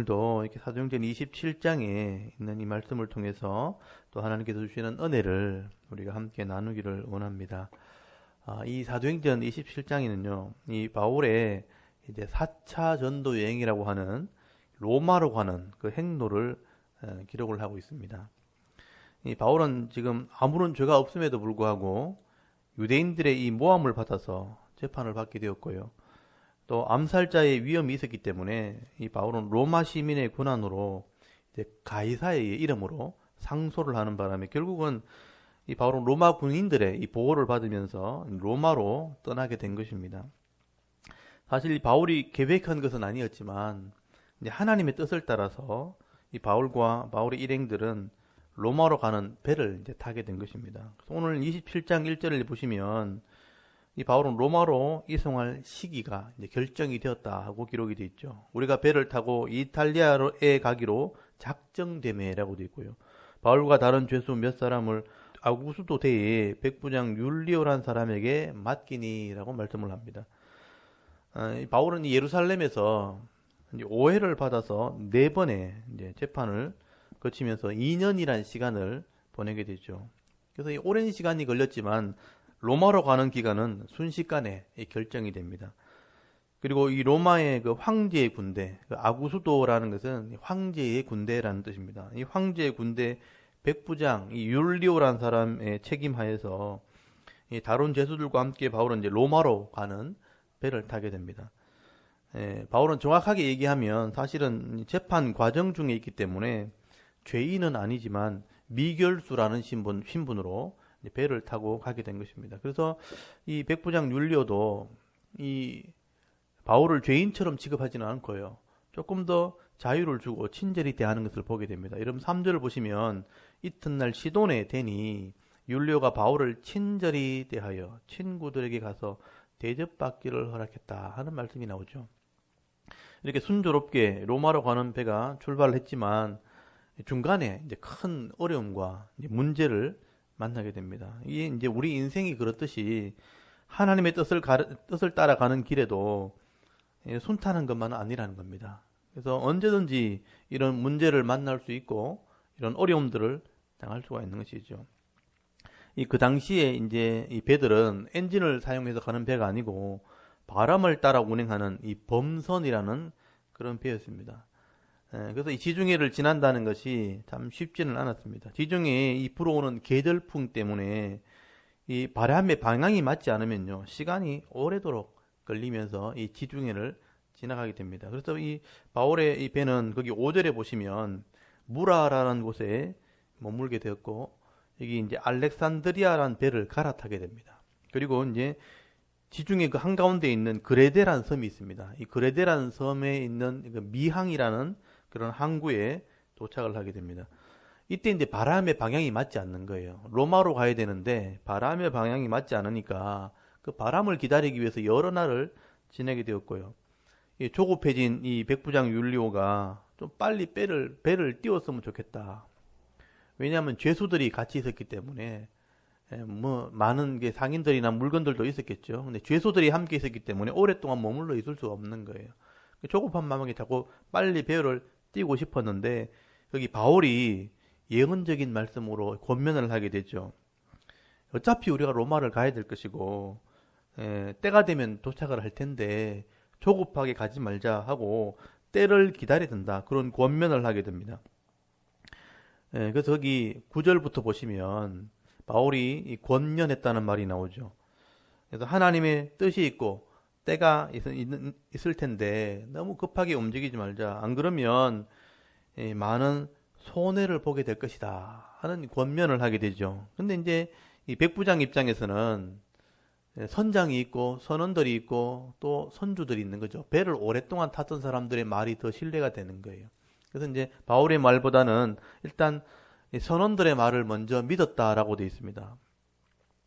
오늘도 이렇게 사도행전 27장에 있는 이 말씀을 통해서 또 하나님께서 주시는 은혜를 우리가 함께 나누기를 원합니다. 이 사도행전 27장에는요, 이 바울의 이제 4차 전도 여행이라고 하는 로마로 가는 그 행로를 기록을 하고 있습니다. 이 바울은 지금 아무런 죄가 없음에도 불구하고 유대인들의 이 모함을 받아서 재판을 받게 되었고요. 또 암살자의 위험이 있었기 때문에 이 바울은 로마 시민의 권한으로 이제 가이사의 이름으로 상소를 하는 바람에 결국은 이 바울은 로마 군인들의 이 보호를 받으면서 로마로 떠나게 된 것입니다. 사실 이 바울이 계획한 것은 아니었지만 이제 하나님의 뜻을 따라서 이 바울과 바울의 일행들은 로마로 가는 배를 이제 타게 된 것입니다. 그래서 오늘 27장 1절을 보시면 이 바울은 로마로 이송할 시기가 이제 결정이 되었다 하고 기록이 되어 있죠. 우리가 배를 타고 이탈리아에 가기로 작정되매라고 되어 있고요. 바울과 다른 죄수 몇 사람을 아구스도 대의 백부장 율리오란 사람에게 맡기니라고 말씀을 합니다. 바울은 예루살렘에서 이제 오해를 받아서 4번의 이제 재판을 거치면서 2년이란 시간을 보내게 되죠. 그래서 이 오랜 시간이 걸렸지만 로마로 가는 기간은 순식간에 결정이 됩니다. 그리고 이 로마의 그 황제의 군대, 그 아구수도라는 것은 황제의 군대라는 뜻입니다. 이 황제의 군대 백부장 이 율리오라는 사람의 책임하에서 이 다른 죄수들과 함께 바울은 이제 로마로 가는 배를 타게 됩니다. 바울은 정확하게 얘기하면 사실은 재판 과정 중에 있기 때문에 죄인은 아니지만 미결수라는 신분으로 배를 타고 가게 된 것입니다. 그래서 이 백부장 율리오도 이 바울을 죄인처럼 취급하지는 않고요. 조금 더 자유를 주고 친절히 대하는 것을 보게 됩니다. 여러분 3절을 보시면 이튿날 시돈에 대니 율리오가 바울을 친절히 대하여 친구들에게 가서 대접받기를 허락했다 하는 말씀이 나오죠. 이렇게 순조롭게 로마로 가는 배가 출발을 했지만 중간에 이제 큰 어려움과 문제를 만나게 됩니다. 이게 이제 우리 인생이 그렇듯이 하나님의 뜻을 따라가는 길에도 순탄한 것만은 아니라는 겁니다. 그래서 언제든지 이런 문제를 만날 수 있고 이런 어려움들을 당할 수가 있는 것이죠. 그 당시에 이제 이 배들은 엔진을 사용해서 가는 배가 아니고 바람을 따라 운행하는 이 범선이라는 그런 배였습니다. 그래서 이 지중해를 지난다는 것이 참 쉽지는 않았습니다. 지중해에 이 불어오는 계절풍 때문에 이 바람의 방향이 맞지 않으면요, 시간이 오래도록 걸리면서 이 지중해를 지나가게 됩니다. 그래서 이 바울의 이 배는 거기 5절에 보시면 무라라는 곳에 머물게 되었고, 여기 이제 알렉산드리아라는 배를 갈아타게 됩니다. 그리고 이제 지중해 그 한가운데 있는 그레데라는 섬이 있습니다. 이 그레데라는 섬에 있는 그 미항이라는 그런 항구에 도착을 하게 됩니다. 이때 이제 바람의 방향이 맞지 않는 거예요. 로마로 가야 되는데 바람의 방향이 맞지 않으니까 그 바람을 기다리기 위해서 여러 날을 지내게 되었고요. 이 조급해진 이 백부장 율리오가 좀 빨리 배를 띄웠으면 좋겠다. 왜냐하면 죄수들이 같이 있었기 때문에 뭐 많은 게 상인들이나 물건들도 있었겠죠. 근데 죄수들이 함께 있었기 때문에 오랫동안 머물러 있을 수가 없는 거예요. 조급한 마음에 자꾸 빨리 배를 띄고 싶었는데 여기 바울이 예언적인 말씀으로 권면을 하게 되죠. 어차피 우리가 로마를 가야 될 것이고 때가 되면 도착을 할 텐데 조급하게 가지 말자 하고 때를 기다려야 된다, 그런 권면을 하게 됩니다. 그래서 여기 9절부터 보시면 바울이 권면했다는 말이 나오죠. 그래서 하나님의 뜻이 있고 때가 있을 텐데 너무 급하게 움직이지 말자. 안 그러면 많은 손해를 보게 될 것이다 하는 권면을 하게 되죠. 근데 이제 이 백부장 입장에서는 선장이 있고 선원들이 있고 또 선주들이 있는 거죠. 배를 오랫동안 탔던 사람들의 말이 더 신뢰가 되는 거예요. 그래서 이제 바울의 말보다는 일단 선원들의 말을 먼저 믿었다라고 되어 있습니다.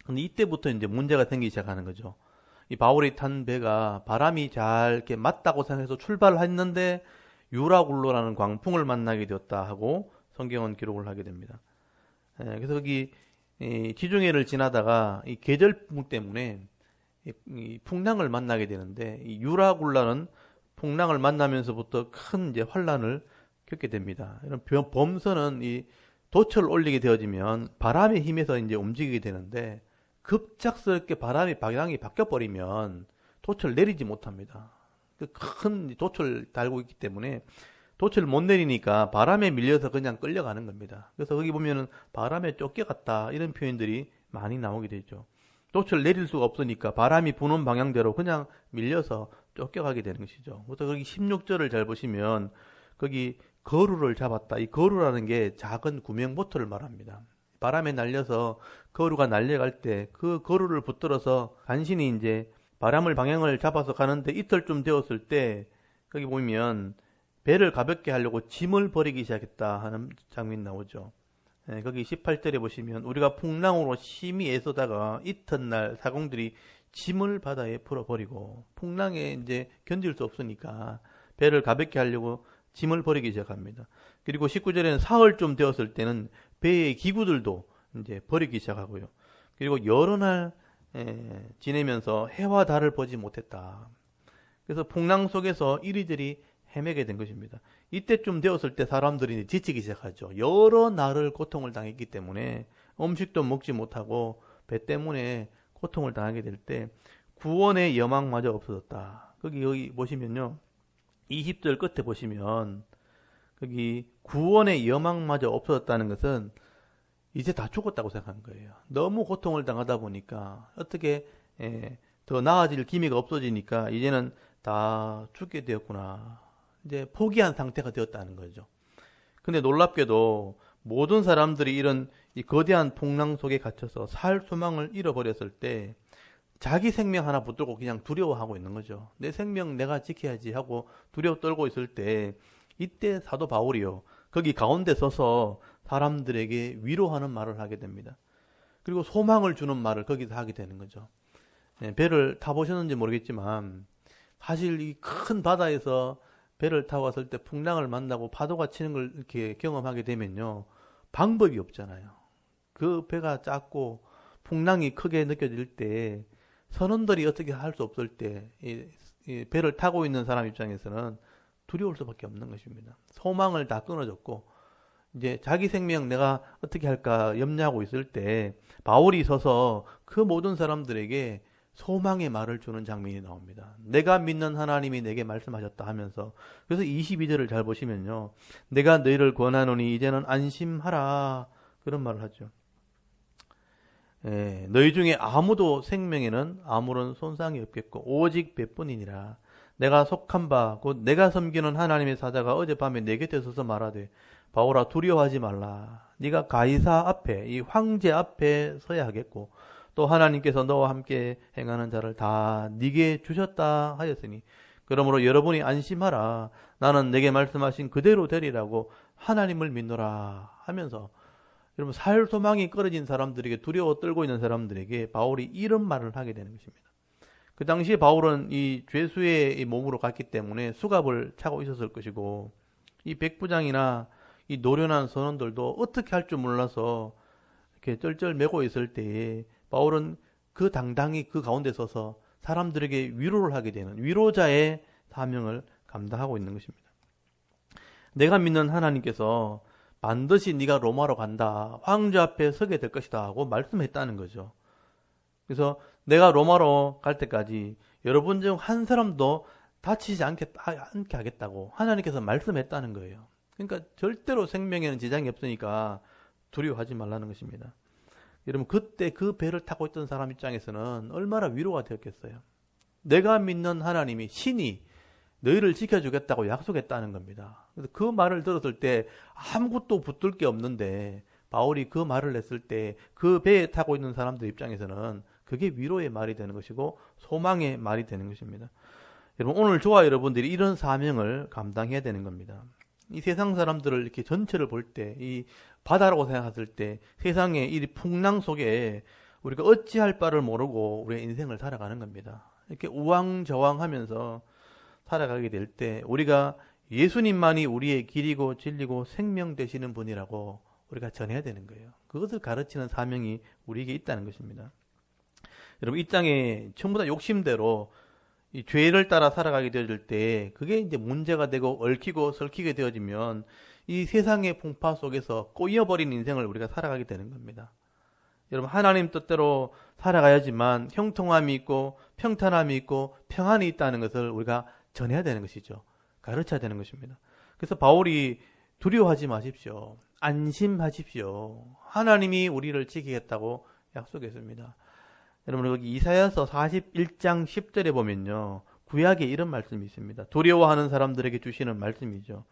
근데 이때부터 이제 문제가 생기기 시작하는 거죠. 이 바울이 탄 배가 바람이 잘 이렇게 맞다고 생각해서 출발을 했는데 유라굴로라는 광풍을 만나게 되었다 하고 성경은 기록을 하게 됩니다. 그래서 여기 지중해를 지나다가 이 계절풍 때문에 이 풍랑을 만나게 되는데 이 유라굴라는 풍랑을 만나면서부터 큰 이제 환란을 겪게 됩니다. 이런 범선은 이 돛을 올리게 되어지면 바람의 힘에서 이제 움직이게 되는데 급작스럽게 바람의 방향이 바뀌어 버리면 돛을 내리지 못합니다. 그 큰 돛을 달고 있기 때문에 돛을 못 내리니까 바람에 밀려서 그냥 끌려가는 겁니다. 그래서 거기 보면은 바람에 쫓겨갔다 이런 표현들이 많이 나오게 되죠. 돛을 내릴 수가 없으니까 바람이 부는 방향대로 그냥 밀려서 쫓겨가게 되는 것이죠. 그래서 거기 16절을 잘 보시면 거기 거루를 잡았다. 이 거루라는 게 작은 구명보트를 말합니다. 바람에 날려서 거루가 날려갈 때 그 거루를 붙들어서 간신히 이제 바람을 방향을 잡아서 가는데 이틀쯤 되었을 때 거기 보면 배를 가볍게 하려고 짐을 버리기 시작했다 하는 장면이 나오죠. 네, 거기 18절에 보시면 우리가 풍랑으로 심히 애쓰다가 이튿날 사공들이 짐을 바다에 풀어버리고 풍랑에 이제 견딜 수 없으니까 배를 가볍게 하려고 짐을 버리기 시작합니다. 그리고 19절에는 사흘쯤 되었을 때는 배의 기구들도 이제 버리기 시작하고요. 그리고 여러 날 지내면서 해와 달을 보지 못했다. 그래서 풍랑 속에서 이리저리 헤매게 된 것입니다. 이때쯤 되었을 때 사람들이 지치기 시작하죠. 여러 날을 고통을 당했기 때문에 음식도 먹지 못하고 배 때문에 고통을 당하게 될 때 구원의 여망마저 없어졌다. 여기 보시면요. 20절 끝에 보시면 거기 구원의 여망마저 없어졌다는 것은 이제 다 죽었다고 생각한 거예요. 너무 고통을 당하다 보니까 어떻게 더 나아질 기미가 없어지니까 이제는 다 죽게 되었구나. 이제 포기한 상태가 되었다는 거죠. 근데 놀랍게도 모든 사람들이 이런 이 거대한 풍랑 속에 갇혀서 살 소망을 잃어버렸을 때 자기 생명 하나 붙들고 그냥 두려워하고 있는 거죠. 내 생명 내가 지켜야지 하고 두려워 떨고 있을 때 이때 사도 바울이요. 거기 가운데 서서 사람들에게 위로하는 말을 하게 됩니다. 그리고 소망을 주는 말을 거기서 하게 되는 거죠. 배를 타보셨는지 모르겠지만 사실 이 큰 바다에서 배를 타고 왔을 때 풍랑을 만나고 파도가 치는 걸 이렇게 경험하게 되면요. 방법이 없잖아요. 그 배가 작고 풍랑이 크게 느껴질 때 선원들이 어떻게 할 수 없을 때 이 배를 타고 있는 사람 입장에서는 두려울 수밖에 없는 것입니다. 소망을 다 끊어졌고 이제 자기 생명 내가 어떻게 할까 염려하고 있을 때 바울이 서서 그 모든 사람들에게 소망의 말을 주는 장면이 나옵니다. 내가 믿는 하나님이 내게 말씀하셨다 하면서 그래서 22절을 잘 보시면요. 내가 너희를 권하노니 이제는 안심하라 그런 말을 하죠. 너희 중에 아무도 생명에는 아무런 손상이 없겠고 오직 배뿐이니라. 내가 속한 바 곧 내가 섬기는 하나님의 사자가 어젯밤에 내 곁에 서서 말하되 바울아 두려워하지 말라. 네가 가이사 앞에 이 황제 앞에 서야 하겠고 또 하나님께서 너와 함께 행하는 자를 다 네게 주셨다 하였으니 그러므로 여러분이 안심하라. 나는 내게 말씀하신 그대로 되리라고 하나님을 믿노라 하면서 여러분 살 소망이 끊어진 사람들에게 두려워 떨고 있는 사람들에게 바울이 이런 말을 하게 되는 것입니다. 그 당시에 바울은 이 죄수의 몸으로 갔기 때문에 수갑을 차고 있었을 것이고 이 백부장이나 이 노련한 선원들도 어떻게 할 줄 몰라서 이렇게 쩔쩔매고 있을 때에 바울은 그 당당히 그 가운데 서서 사람들에게 위로를 하게 되는 위로자의 사명을 감당하고 있는 것입니다. 내가 믿는 하나님께서 반드시 네가 로마로 간다. 황제 앞에 서게 될 것이다 하고 말씀했다는 거죠. 그래서 내가 로마로 갈 때까지 여러분 중 한 사람도 다치지 않게 하겠다고 하나님께서 말씀했다는 거예요. 그러니까 절대로 생명에는 지장이 없으니까 두려워하지 말라는 것입니다. 여러분 그때 그 배를 타고 있던 사람 입장에서는 얼마나 위로가 되었겠어요. 내가 믿는 하나님이 신이 너희를 지켜주겠다고 약속했다는 겁니다. 그래서 그 말을 들었을 때 아무것도 붙들 게 없는데 바울이 그 말을 했을 때 그 배에 타고 있는 사람들 입장에서는 그게 위로의 말이 되는 것이고 소망의 말이 되는 것입니다. 여러분 오늘 저와 여러분들이 이런 사명을 감당해야 되는 겁니다. 이 세상 사람들을 이렇게 전체를 볼 때, 이 바다라고 생각했을 때 세상의 이 풍랑 속에 우리가 어찌할 바를 모르고 우리의 인생을 살아가는 겁니다. 이렇게 우왕좌왕하면서 살아가게 될 때 우리가 예수님만이 우리의 길이고 진리고 생명 되시는 분이라고 우리가 전해야 되는 거예요. 그것을 가르치는 사명이 우리에게 있다는 것입니다. 여러분 이 땅에 전부 다 욕심대로 이 죄를 따라 살아가게 되어질 때 그게 이제 문제가 되고 얽히고 설키게 되어지면 이 세상의 풍파 속에서 꼬여버린 인생을 우리가 살아가게 되는 겁니다. 여러분, 하나님 뜻대로 살아가야지만 형통함이 있고 평탄함이 있고 평안이 있다는 것을 우리가 전해야 되는 것이죠. 가르쳐야 되는 것입니다. 그래서 바울이 두려워하지 마십시오. 안심하십시오. 하나님이 우리를 지키겠다고 약속했습니다. 여러분, 여기 이사야서 41장 10절에 보면요, 구약에 이런 말씀이 있습니다. 두려워하는 사람들에게 주시는 말씀이죠.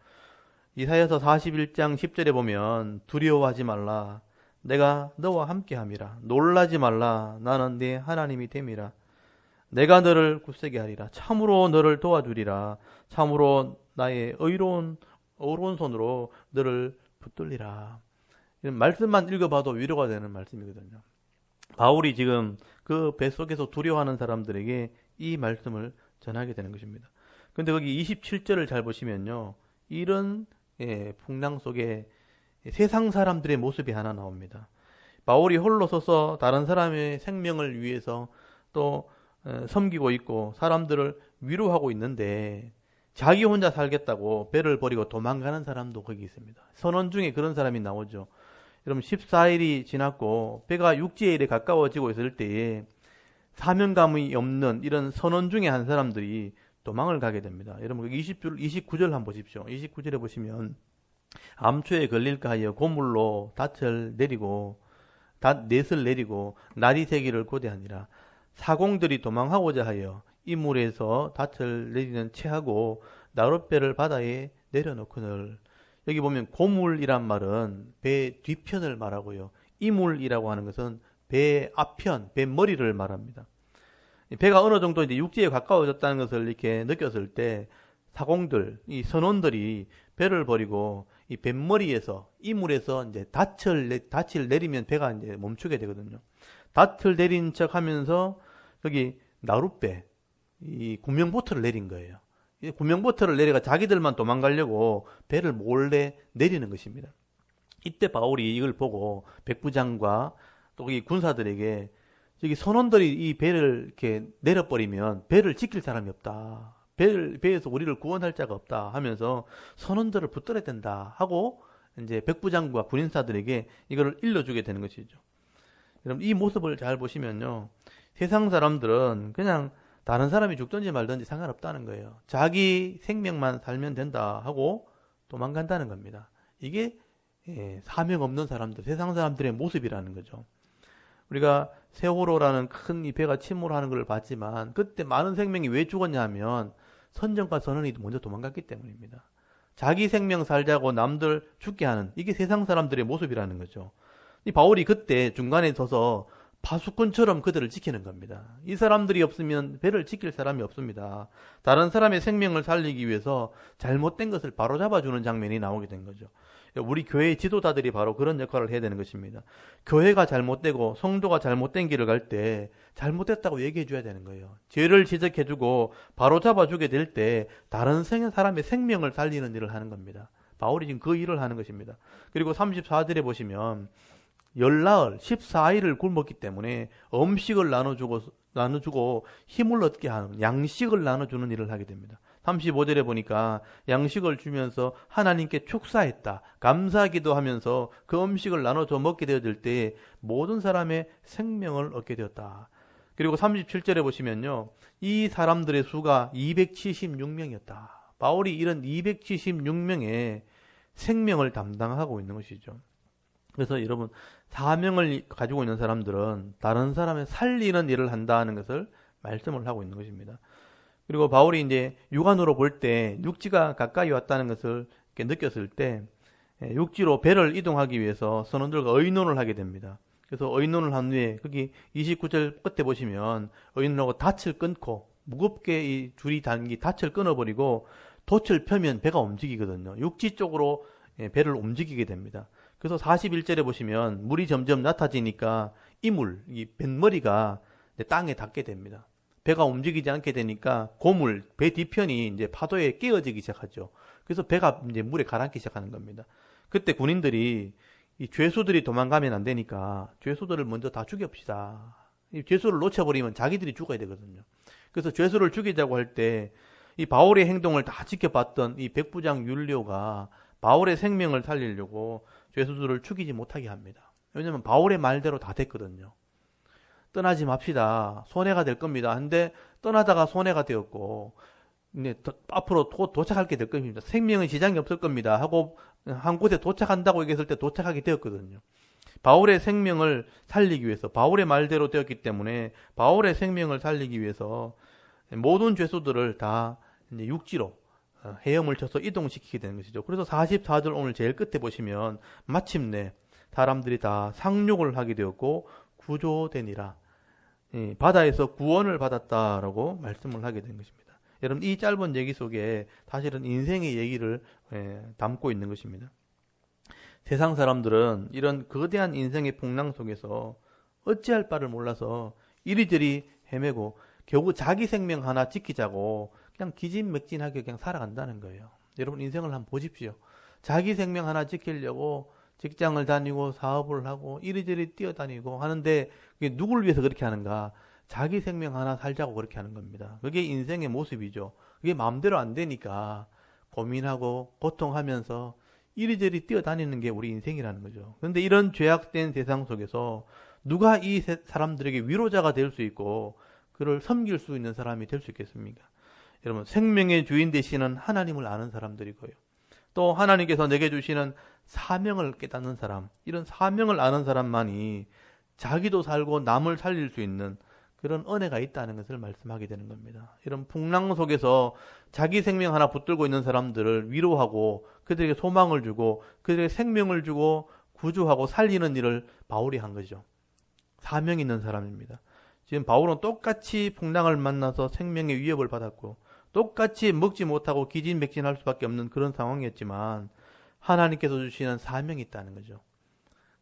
이사야서 41장 10절에 보면 두려워하지 말라. 내가 너와 함께함이라. 놀라지 말라. 나는 네 하나님이 됨이라. 내가 너를 굳세게 하리라. 참으로 너를 도와주리라. 참으로 나의 의로운 오른손으로 너를 붙들리라. 이런 말씀만 읽어봐도 위로가 되는 말씀이거든요. 바울이 지금 그 뱃속에서 두려워하는 사람들에게 이 말씀을 전하게 되는 것입니다. 근데 거기 27절을 잘 보시면요, 이런 풍랑 속에 세상 사람들의 모습이 하나 나옵니다. 바울이 홀로 서서 다른 사람의 생명을 위해서 또 섬기고 있고 사람들을 위로하고 있는데, 자기 혼자 살겠다고 배를 버리고 도망가는 사람도 거기 있습니다. 선원 중에 그런 사람이 나오죠. 여러분, 14일이 지났고 배가 육지에 이래 가까워지고 있을 때에 사명감이 없는 이런 선원 중에 한 사람들이 도망을 가게 됩니다. 여러분, 29절 한번 보십시오. 29절에 보시면 암초에 걸릴까 하여 고물로 닻을 내리고 넷을 내리고 날이 새기를 고대하니라. 사공들이 도망하고자 하여 이물에서 닻을 내리는 채하고 나룻배를 바다에 내려놓거늘. 여기 보면 고물이란 말은 배 뒤편을 말하고요, 이물이라고 하는 것은 배 앞편, 배 머리를 말합니다. 배가 어느 정도 이제 육지에 가까워졌다는 것을 이렇게 느꼈을 때 사공들, 이 선원들이 배를 버리고 이 뱃머리에서, 이물에서 이제 닻을 내리면 배가 이제 멈추게 되거든요. 닻을 내린 척 하면서 여기 나룻배, 이 구명보트를 내린 거예요. 이 구명보트를 내려가 자기들만 도망가려고 배를 몰래 내리는 것입니다. 이때 바울이 이걸 보고 백부장과 또 이 군사들에게, 저기 선원들이 이 배를 이렇게 내려버리면 배를 지킬 사람이 없다. 배에서 우리를 구원할 자가 없다 하면서 선원들을 붙들어야 된다 하고 이제 백부장과 군인사들에게 이거를 일러주게 되는 것이죠. 여러분, 이 모습을 잘 보시면요, 세상 사람들은 그냥 다른 사람이 죽든지 말든지 상관없다는 거예요. 자기 생명만 살면 된다 하고 도망간다는 겁니다. 이게 사명 없는 사람들, 세상 사람들의 모습이라는 거죠. 우리가 세월호라는 큰 이 배가 침몰하는 걸 봤지만 그때 많은 생명이 왜 죽었냐 하면 선정과 선원이 먼저 도망갔기 때문입니다. 자기 생명 살자고 남들 죽게 하는, 이게 세상 사람들의 모습이라는 거죠. 이 바울이 그때 중간에 서서 파수꾼처럼 그들을 지키는 겁니다. 이 사람들이 없으면 배를 지킬 사람이 없습니다. 다른 사람의 생명을 살리기 위해서 잘못된 것을 바로잡아주는 장면이 나오게 된 거죠. 우리 교회의 지도자들이 바로 그런 역할을 해야 되는 것입니다. 교회가 잘못되고 성도가 잘못된 길을 갈 때 잘못됐다고 얘기해 줘야 되는 거예요. 죄를 지적해주고 바로잡아주게 될 때 다른 사람의 생명을 살리는 일을 하는 겁니다. 바울이 지금 그 일을 하는 것입니다. 그리고 34절에 보시면 열나흘 14일을 굶었기 때문에 음식을 나눠주고 힘을 얻게 하는, 양식을 나눠주는 일을 하게 됩니다. 35절에 보니까 양식을 주면서 하나님께 축사했다, 감사하기도 하면서 그 음식을 나눠줘 먹게 되어질 때 모든 사람의 생명을 얻게 되었다. 그리고 37절에 보시면요, 이 사람들의 수가 276명이었다. 바울이 이런 276명의 생명을 담당하고 있는 것이죠. 그래서 여러분, 사명을 가지고 있는 사람들은 다른 사람을 살리는 일을 한다는 것을 말씀을 하고 있는 것입니다. 그리고 바울이 이제 육안으로 볼 때 육지가 가까이 왔다는 것을 이렇게 느꼈을 때 육지로 배를 이동하기 위해서 선원들과 의논을 하게 됩니다. 그래서 의논을 한 후에 거기 29절 끝에 보시면 의논하고 닻을 끊고 무겁게 이 줄이 단기 닻을 끊어버리고 돛을 펴면 배가 움직이거든요. 육지 쪽으로 배를 움직이게 됩니다. 그래서 41절에 보시면 물이 점점 낮아지니까 이물, 이 뱃머리가 땅에 닿게 됩니다. 배가 움직이지 않게 되니까 고물, 배 뒤편이 이제 파도에 깨어지기 시작하죠. 그래서 배가 이제 물에 가라앉기 시작하는 겁니다. 그때 군인들이 이 죄수들이 도망가면 안 되니까 죄수들을 먼저 다 죽여봅시다. 이 죄수를 놓쳐버리면 자기들이 죽어야 되거든요. 그래서 죄수를 죽이자고 할 때 이 바울의 행동을 다 지켜봤던 이 백부장 율리오가 바울의 생명을 살리려고 죄수들을 죽이지 못하게 합니다. 왜냐하면 바울의 말대로 다 됐거든요. 떠나지 맙시다. 손해가 될 겁니다. 근데 떠나다가 손해가 되었고 이제 앞으로 도착할 게 될 겁니다. 생명의 지장이 없을 겁니다. 하고 한 곳에 도착한다고 얘기했을 때 도착하게 되었거든요. 바울의 생명을 살리기 위해서 바울의 말대로 되었기 때문에 바울의 생명을 살리기 위해서 모든 죄수들을 다 이제 육지로 헤엄을 쳐서 이동시키게 되는 것이죠. 그래서 44절 오늘 제일 끝에 보시면 마침내 사람들이 다 상륙을 하게 되었고 구조되니라. 바다에서 구원을 받았다라고 말씀을 하게 된 것입니다. 여러분 이 짧은 얘기 속에 사실은 인생의 얘기를 담고 있는 것입니다. 세상 사람들은 이런 거대한 인생의 풍랑 속에서 어찌할 바를 몰라서 이리저리 헤매고 겨우 자기 생명 하나 지키자고 그냥 기진맥진하게 그냥 살아간다는 거예요. 여러분 인생을 한번 보십시오. 자기 생명 하나 지키려고 직장을 다니고 사업을 하고 이리저리 뛰어다니고 하는데 그게 누굴 위해서 그렇게 하는가? 자기 생명 하나 살자고 그렇게 하는 겁니다. 그게 인생의 모습이죠. 그게 마음대로 안 되니까 고민하고 고통하면서 이리저리 뛰어다니는 게 우리 인생이라는 거죠. 그런데 이런 죄악된 세상 속에서 누가 이 사람들에게 위로자가 될 수 있고 그를 섬길 수 있는 사람이 될 수 있겠습니까? 여러분 생명의 주인 되시는 하나님을 아는 사람들이고요. 또 하나님께서 내게 주시는 사명을 깨닫는 사람, 이런 사명을 아는 사람만이 자기도 살고 남을 살릴 수 있는 그런 은혜가 있다는 것을 말씀하게 되는 겁니다. 이런 풍랑 속에서 자기 생명 하나 붙들고 있는 사람들을 위로하고 그들에게 소망을 주고 그들에게 생명을 주고 구조하고 살리는 일을 바울이 한 거죠. 사명 있는 사람입니다. 지금 바울은 똑같이 풍랑을 만나서 생명의 위협을 받았고 똑같이 먹지 못하고 기진맥진할 수밖에 없는 그런 상황이었지만 하나님께서 주시는 사명이 있다는 거죠.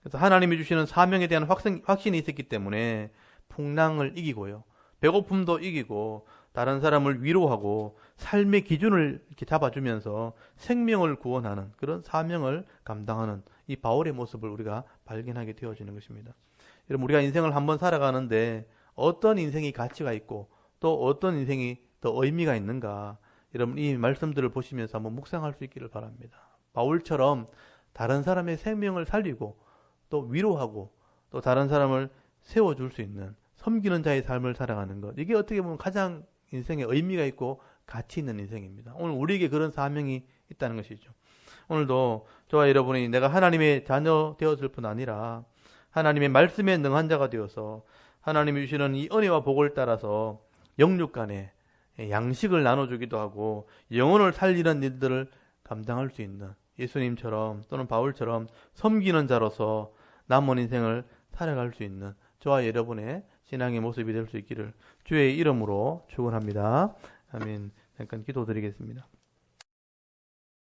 그래서 하나님이 주시는 사명에 대한 확신이 있었기 때문에 풍랑을 이기고요. 배고픔도 이기고 다른 사람을 위로하고 삶의 기준을 이렇게 잡아주면서 생명을 구원하는 그런 사명을 감당하는 이 바울의 모습을 우리가 발견하게 되어지는 것입니다. 여러분 우리가 인생을 한번 살아가는데 어떤 인생이 가치가 있고 또 어떤 인생이 더 의미가 있는가 여러분 이 말씀들을 보시면서 한번 묵상할 수 있기를 바랍니다. 바울처럼 다른 사람의 생명을 살리고 또 위로하고 또 다른 사람을 세워줄 수 있는 섬기는 자의 삶을 살아가는 것 이게 어떻게 보면 가장 인생에 의미가 있고 가치 있는 인생입니다. 오늘 우리에게 그런 사명이 있다는 것이죠. 오늘도 저와 여러분이 내가 하나님의 자녀 되었을 뿐 아니라 하나님의 말씀에 능한 자가 되어서 하나님이 주시는 이 은혜와 복을 따라서 영육 간에 양식을 나눠주기도 하고 영혼을 살리는 일들을 감당할 수 있는 예수님처럼 또는 바울처럼 섬기는 자로서 남은 인생을 살아갈 수 있는 저와 여러분의 신앙의 모습이 될 수 있기를 주의 이름으로 축원합니다. 아멘. 잠깐 기도드리겠습니다.